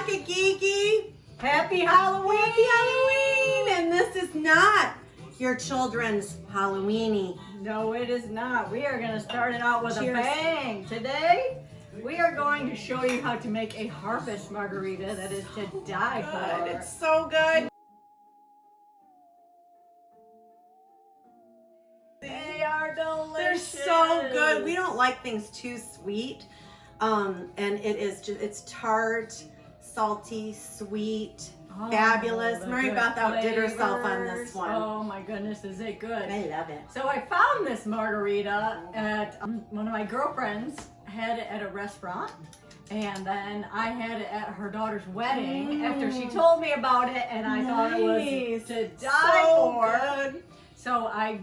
Makagigi. Happy Halloween! Happy Halloween! And this is not your children's Halloweeny. No, it is not. We are going to start it out with Cheers. a bang. Today, we are going to show you how to make a Harvest Margarita that is to die for. It's so good. They are delicious. They're so good. We don't like things too sweet. And it is just, it's tart, salty, sweet, fabulous. Mary Beth outdid herself on this one. Oh my goodness, is it good? I love it. So I found this margarita at one of my girlfriends had it at a restaurant, and then I had it at her daughter's wedding after she told me about it, and I thought it was to die for. Good. So I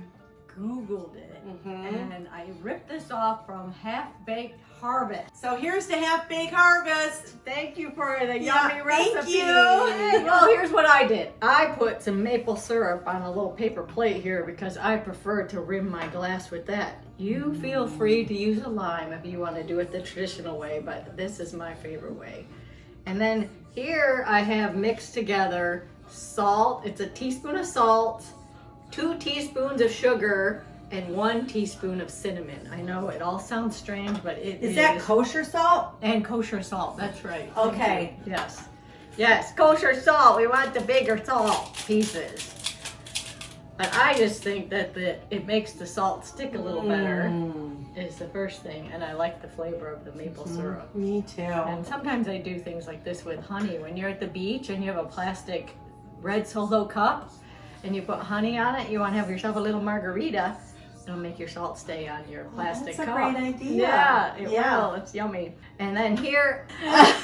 Googled it, and I ripped this off from Half-Baked Harvest. So here's the Half-Baked Harvest. Thank you for the yummy recipe. Thank you. Well, here's what I did. I put some maple syrup on a little paper plate here because I prefer to rim my glass with that. You feel free to use a lime if you want to do it the traditional way, but this is my favorite way. And then here I have mixed together salt. It's a teaspoon of salt, 2 teaspoons of sugar, and 1 teaspoon of cinnamon. I know it all sounds strange, but it is. Is that kosher salt? And kosher salt, that's right. Okay. Yes. Yes, kosher salt. We want the bigger salt pieces. But I just think that it makes the salt stick a little better is the first thing. And I like the flavor of the maple syrup. Me too. And sometimes I do things like this with honey. When you're at the beach and you have a plastic red Solo cup and you put honey on it, you want to have yourself a little margarita. It'll make your salt stay on your plastic cup. That's a great idea. Yeah, it will. It's yummy. And then here,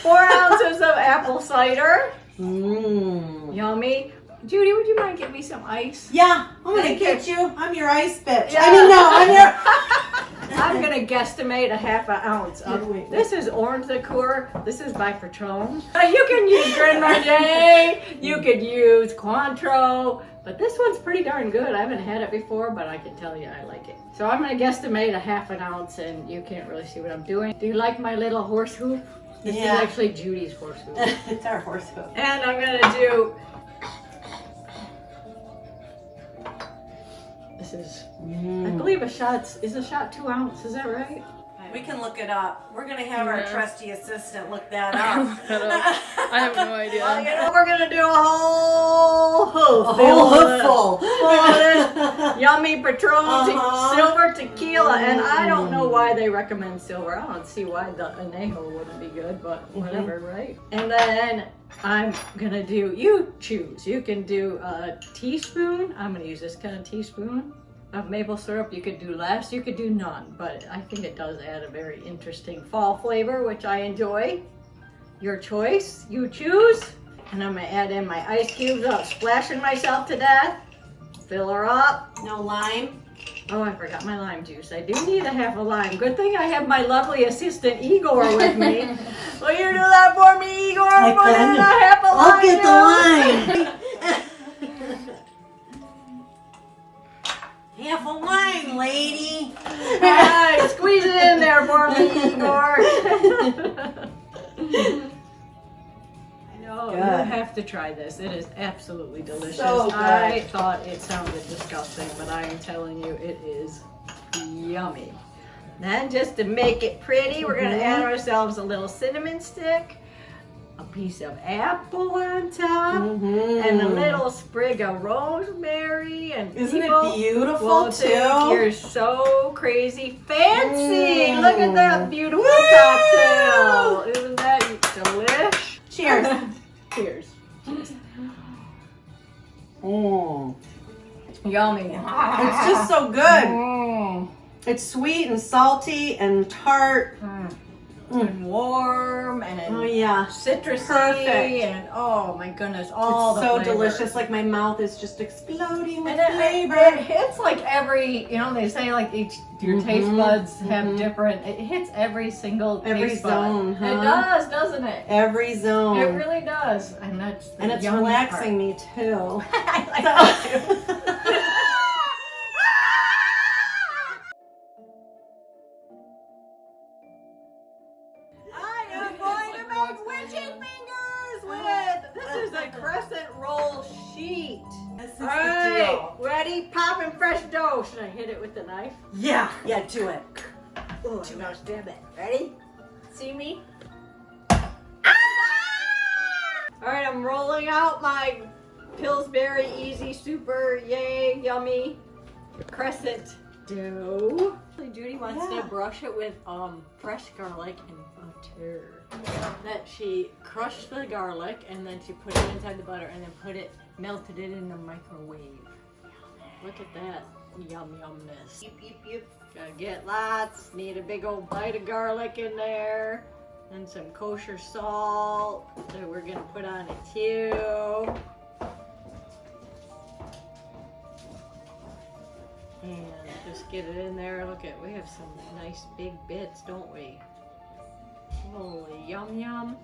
4 ounces of apple cider. Yummy. Judy, would you mind getting me some ice? Yeah, I'm Thank gonna get you. I'm your ice bitch. Yeah. I mean, no, I'm your. I'm gonna guesstimate a ½ ounce of. This is orange liqueur. This is by Patron. You can use Grand Marnier. You could use Cointreau. But this one's pretty darn good. I haven't had it before, but I can tell you I like it. So I'm gonna guesstimate a ½ ounce, and you can't really see what I'm doing. Do you like my little horse hoof? This is actually Judy's horse hoof. It's our horse hoof. And I'm gonna do. This is, I believe a shot, is a shot 2 ounces, is that right? We can look it up. We're gonna have our trusty assistant look that up. I have no idea. Well, you know, we're gonna do a whole hoof. A whole hoofful. Full. Yummy Patron silver tequila, and I don't know why they recommend silver. I don't see why the anejo wouldn't be good, but whatever, right? And then I'm gonna do, you choose. You can do a teaspoon. I'm gonna use this kind of teaspoon of maple syrup. You could do less, you could do none, but I think it does add a very interesting fall flavor, which I enjoy. Your choice, you choose. And I'm gonna add in my ice cubes. I'm splashing myself to death. Fill her up. No lime. Oh, I forgot my lime juice. I do need a ½ lime. Good thing I have my lovely assistant Igor with me. Will you do that for me, Igor? Put in a ½ lime. I'll get the lime. Half a lime, lady. All right, squeeze it in there for me, Igor. I know, you have to try this. It is absolutely delicious. So good. I thought it sounded disgusting, but I am telling you, it is yummy. Then, just to make it pretty, we're going to add ourselves a little cinnamon stick, a piece of apple on top, and a little sprig of rosemary. And Isn't people it beautiful will too? think you're so crazy fancy. Look at that beautiful cocktail. Isn't that delish? Cheers. Cheers. Yummy. It's just so good. It's sweet and salty and tart. And warm and citrusy. Perfect. And oh my goodness, all It's the so flavors. delicious. Like my mouth is just exploding with And flavor. it hits like every, you know, they say like your taste buds have different, it hits every single taste bud. zone, huh? It does, doesn't it? Every zone. It really does. And that's the and it's yummy relaxing me too. part. I like that too. I am going to make Witchy Fingers! This is a crescent roll sheet. This is All the right, deal. ready? Popping fresh dough. Should I hit it with the knife? Yeah, do it. Oh, I'm gonna stab it. Ready? See me? All right, I'm rolling out my Pillsbury Easy Super Yay Yummy crescent dough. Judy wants to brush it with fresh garlic and butter. That she crushed the garlic and then she put it inside the butter and then melted it in the microwave. Look at that yumness. Gotta get lots. Need a big old bite of garlic in there. And some kosher salt that we're gonna put on it too. And just get it in there. Look at, we have some nice big bits, don't we? Holy yum.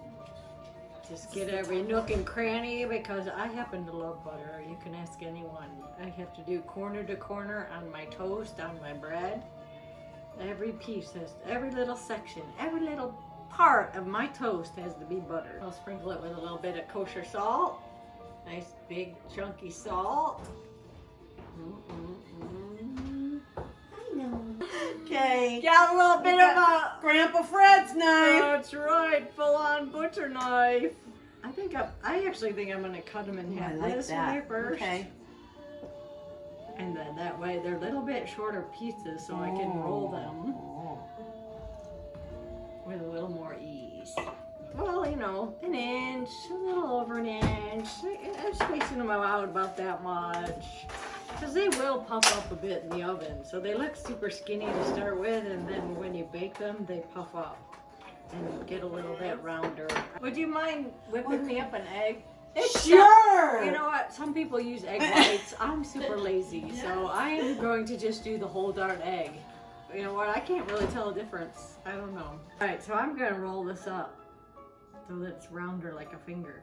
Just get every nook and cranny because I happen to love butter. You can ask anyone. I have to do corner to corner on my toast, on my bread. Every piece has, every little section, every little part of my toast has to be butter. I'll sprinkle it with a little bit of kosher salt. Nice big chunky salt. I know. Okay. Got a little bit of a Grandpa Fred's knife. That's right, full-on butcher knife. I actually think I'm gonna cut them in half this way first. Okay. And then that way they're a little bit shorter pieces so I can roll them with a little more ease. Well, you know, an inch, a little over an inch. I'm spacing them out about that much. Because they will puff up a bit in the oven. So they look super skinny to start with, and then when you bake them, they puff up and get a little bit rounder. Would you mind whipping me up an egg? Sure! You know what? Some people use egg whites. I'm super lazy, so I am going to just do the whole darn egg. You know what? I can't really tell the difference. I don't know. Alright, so I'm going to roll this up so that it's rounder like a finger.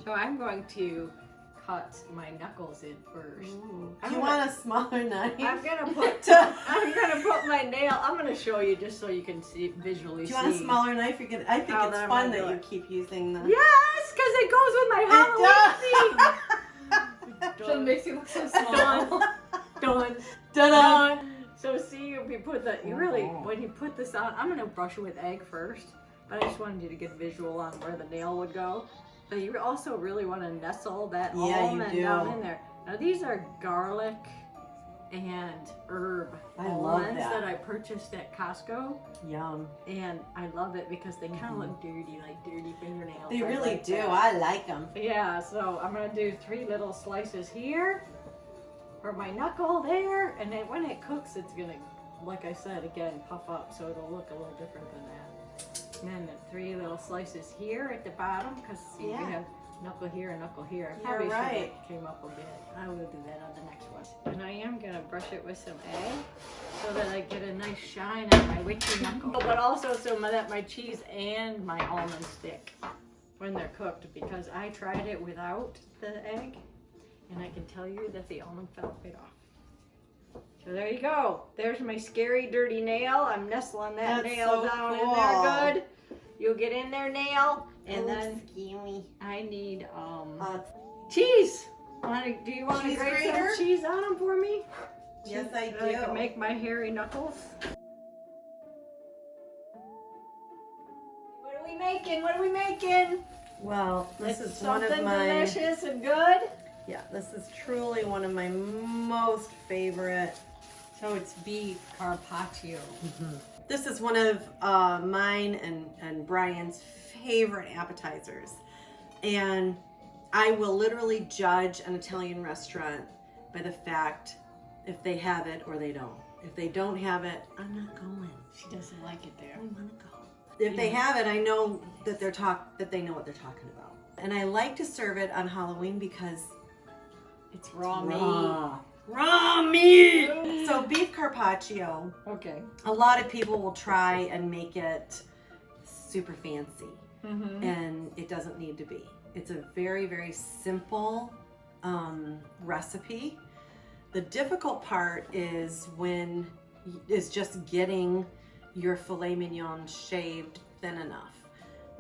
So I'm going to cut my knuckles in first. Do you want a smaller knife? I'm gonna put my nail. I'm gonna show you just so you can see visually. Do you want a smaller knife? I think it's fun that you keep using the. Yes, because it goes with my Halloween theme. It makes you look so small. Done. So see, if you put when you put this on, I'm gonna brush it with egg first. But I just wanted you to get a visual on where the nail would go. But you also really want to nestle that almond down in there. Now these are garlic and herb almonds that I purchased at Costco. Yum. And I love it because they kind of look dirty, like dirty fingernails. They really do. I like them. Yeah, so I'm going to do 3 little slices here for my knuckle there. And then when it cooks, it's going to, like I said, again, puff up. So it'll look a little different than that. And then 3 little slices here at the bottom, because see, we have knuckle here and knuckle here. I probably should have came up a bit. I will do that on the next one. And I am going to brush it with some egg so that I get a nice shine on my witchy knuckle. But also so that my cheese and my almonds stick when they're cooked, because I tried it without the egg, and I can tell you that the almond fell right off. So there you go. There's my scary dirty nail. I'm nestling that nail down in there good. You'll get in there, nail. And then I need cheese. Do you want to grate some cheese on them for me? Yes, I do. I can make my hairy knuckles. What are we making? Well, this is one something of my delicious and good. Yeah, this is truly one of my most favorite. So it's beef carpaccio. This is one of mine and Brian's favorite appetizers. And I will literally judge an Italian restaurant by the fact if they have it or they don't. If they don't have it, I'm not going. She doesn't like it there. I want to go. If they have it, I know that they know what they're talking about. And I like to serve it on Halloween because it's raw meat. Raw meat! So beef carpaccio. Okay. A lot of people will try and make it super fancy. And it doesn't need to be. It's a very, very simple recipe. The difficult part is just getting your filet mignon shaved thin enough.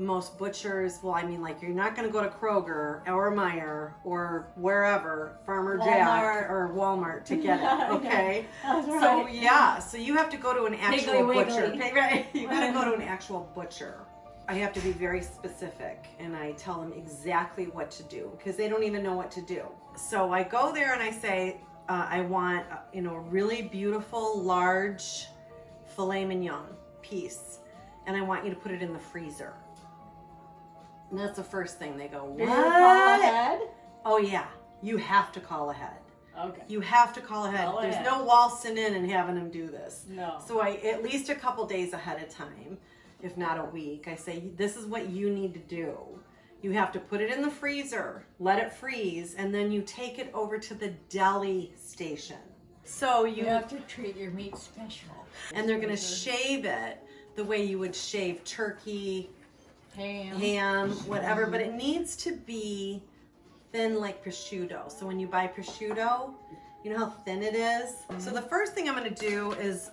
most butchers, well, I mean, like, you're not going to go to Kroger or Meijer or wherever, Farmer Jack or Walmart to get it, okay? That's right. So, yeah, so you have to go to an actual Piggly butcher. Wiggly. Right? You got to go to an actual butcher. I have to be very specific, and I tell them exactly what to do because they don't even know what to do. So I go there and I say, I want, a really beautiful, large filet mignon piece, and I want you to put it in the freezer. And that's the first thing they go, what? Do you call ahead? Oh yeah, you have to call ahead. Okay. You have to call ahead. Call There's ahead. no waltzing in and having them do this. No. So I, at least a couple days ahead of time, if not a week, I say, this is what you need to do. You have to put it in the freezer, let it freeze, and then you take it over to the deli station. So You have to treat your meat special. and they're gonna shave it the way you would shave turkey, ham, whatever, but it needs to be thin like prosciutto. So when you buy prosciutto, you know how thin it is? So the first thing I'm gonna do is,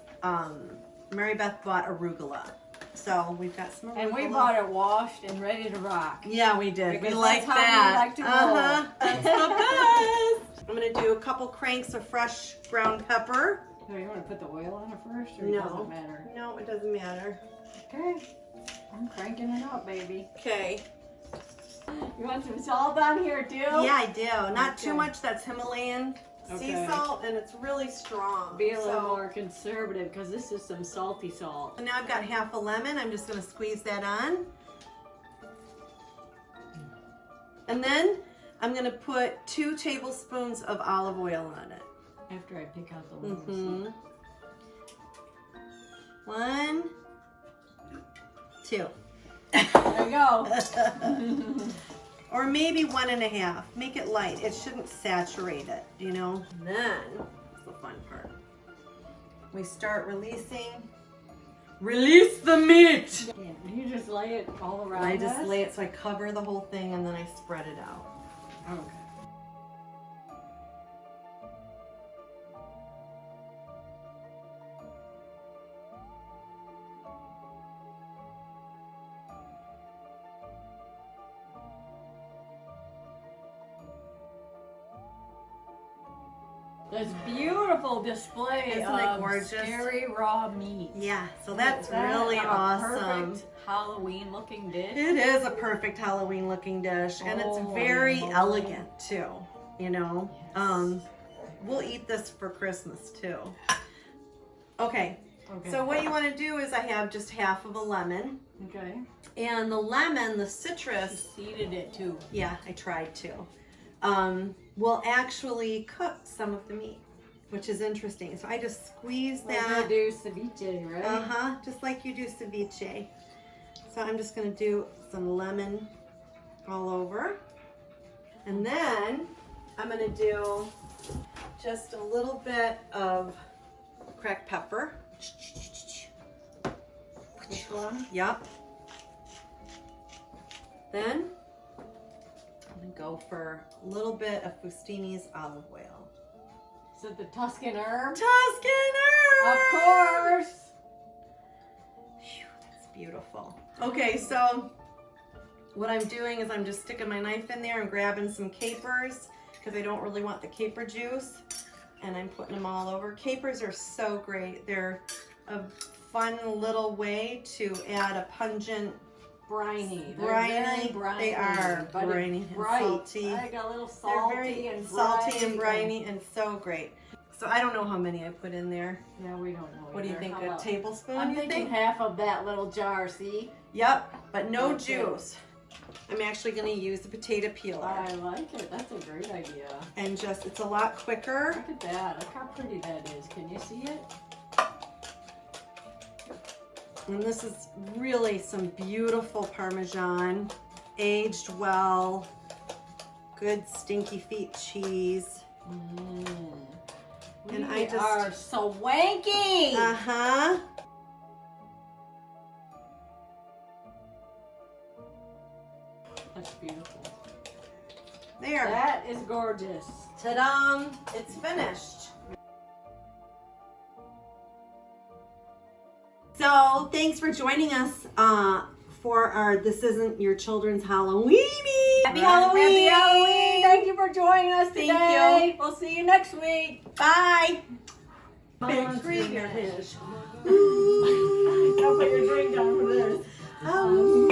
Mary Beth bought arugula. So we've got some arugula. And we bought it washed and ready to rock. Yeah, we did. Because We like that's how we that. like to roll. That's the best. I'm gonna do a couple cranks of fresh ground pepper. So you want to put the oil on it first, or No. it doesn't matter? No, it doesn't matter. Okay. I'm cranking it up, baby. Okay. You want some salt on here too? Yeah, I do. Not too Okay. much. That's Himalayan sea Okay. salt, and it's really strong. Be a little So- more conservative because this is some salty salt. So now I've got half a lemon. I'm just going to squeeze that on. And then I'm going to put 2 tablespoons of olive oil on it. After I pick out the lemons. Mm-hmm. 1, 2. There you go. Or maybe 1.5. Make it light. It shouldn't saturate it, you know? And then, that's the fun part. We start releasing. Release the meat! Yeah, you just lay it all around I just us? lay it so I cover the whole thing and then I spread it out. Okay. This beautiful display Isn't it of gorgeous? scary raw meat. Yeah, so that's That really a awesome. Perfect Halloween looking dish. It is a perfect Halloween looking dish, and it's Oh, very my. elegant too, you know? Yes. We'll eat this for Christmas too. Okay, Okay. so what you want to do is I have just half of a lemon, Okay. and the lemon, the citrus, Seeded it too. yeah, I tried to, will actually cook some of the meat, which is interesting. So I just squeeze We're that. gonna do ceviche, right? Just like you do ceviche. So I'm just gonna do some lemon all over. And then I'm gonna do just a little bit of cracked pepper. This one. Yep. Then I'm gonna go for a little bit of Fustini's olive oil. Is it the Tuscan herb? Tuscan herb! Of course. Phew, that's beautiful. Okay, so what I'm doing is I'm just sticking my knife in there and grabbing some capers because I don't really want the caper juice, and I'm putting them all over. Capers are so great. They're a fun little way to add a pungent Briny. They're briny. very briny. They are but briny it's and bright. salty. I got a little They're salty very and salty and bright. briny and so great. So I don't know how many I put in there. Yeah, we don't know. What do you either. think? How A about- tablespoon? I'm you thinking think? half of that little jar, see? Yep, but no Okay. juice. I'm actually going to use the potato peeler. I like it. That's a great idea. And just, it's a lot quicker. Look at that. Look how pretty that is. Can you see it? And this is really some beautiful Parmesan, aged well, good stinky feet cheese. We And I just- are swanky. Uh-huh. That's beautiful. There. That is gorgeous. Ta-da! It's finished. So thanks for joining us for our This Isn't Your Children's Halloweenie. Happy Halloween! Happy Halloween! Thank you for joining us today. Thank you. We'll see you next week. Bye! Don't Big fish. put your drink down for this. Oh.